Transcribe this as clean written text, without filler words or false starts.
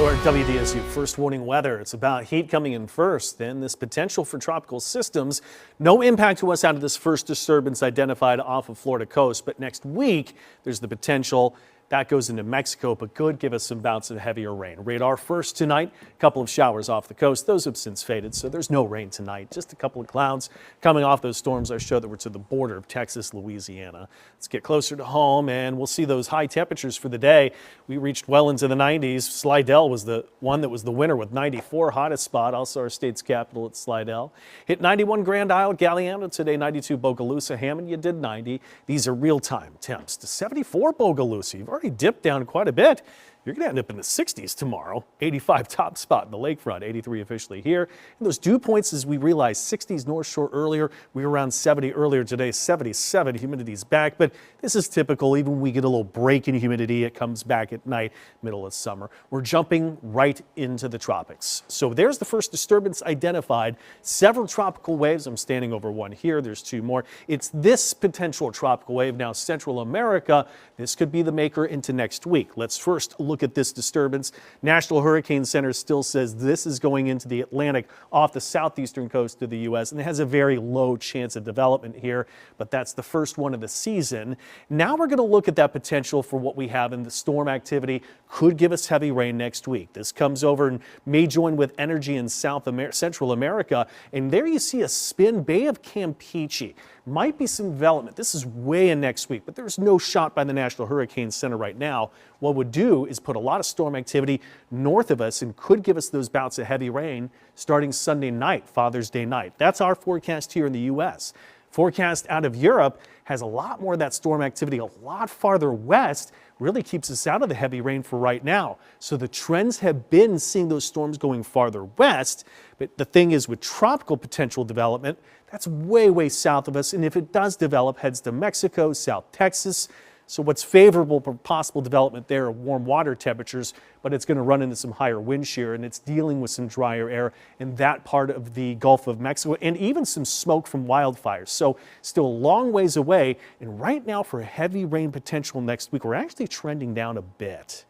Or WDSU first warning weather. It's about heat coming in first, then this potential for tropical systems. No impact to us out of this first disturbance identified off of Florida coast, but next week there's the potential that goes into Mexico, but could give us some bouts of heavier rain. Radar first tonight, a couple of showers off the coast. Those have since faded, so there's no rain tonight. Just a couple of clouds coming off those storms I showed that were to the border of Texas, Louisiana. Let's get closer to home, and we'll see those high temperatures for the day. We reached well into the 90s. Slidell was the one that was the winner with 94, hottest spot. Also our state's capital at Slidell. Hit 91 Grand Isle, Galliano today, 92 Bogalusa. Hammond, you did 90. These are real-time temps to 74 Bogalusa. You've already dipped down quite a bit. You're going to end up in the 60s tomorrow. 85 top spot in the lakefront, 83 officially here. And those dew points, as we realized, 60s North Shore earlier. We were around 70 earlier today, 77. Humidity's back, but this is typical. Even when we get a little break in humidity, it comes back at night, middle of summer. We're jumping right into the tropics. So there's the first disturbance identified. Several tropical waves. I'm standing over one here. There's two more. It's this potential tropical wave now, Central America. This could be the maker into next week. Let's first look at this disturbance. National Hurricane Center still says this is going into the Atlantic off the southeastern coast of the U.S. and it has a very low chance of development here, but that's the first one of the season. Now we're going to look at that potential for what we have in the storm activity. Could give us heavy rain next week. This comes over and may join with energy in Central America, and there you see a spin. Bay of Campeche. Might be some development. This is way in next week, but there's no shot by the National Hurricane Center right now. What would do is put a lot of storm activity north of us and could give us those bouts of heavy rain starting Sunday night, Father's Day night. That's our forecast here in the U.S. Forecast out of Europe has a lot more of that storm activity a lot farther west, really keeps us out of the heavy rain for right now. So the trends have been seeing those storms going farther west, but the thing is with tropical potential development, that's way, way south of us, and if it does develop, heads to Mexico, South Texas. So what's favorable for possible development there are warm water temperatures, but it's going to run into some higher wind shear, and it's dealing with some drier air in that part of the Gulf of Mexico, and even some smoke from wildfires. So still a long ways away, and right now for heavy rain potential next week, we're actually trending down a bit.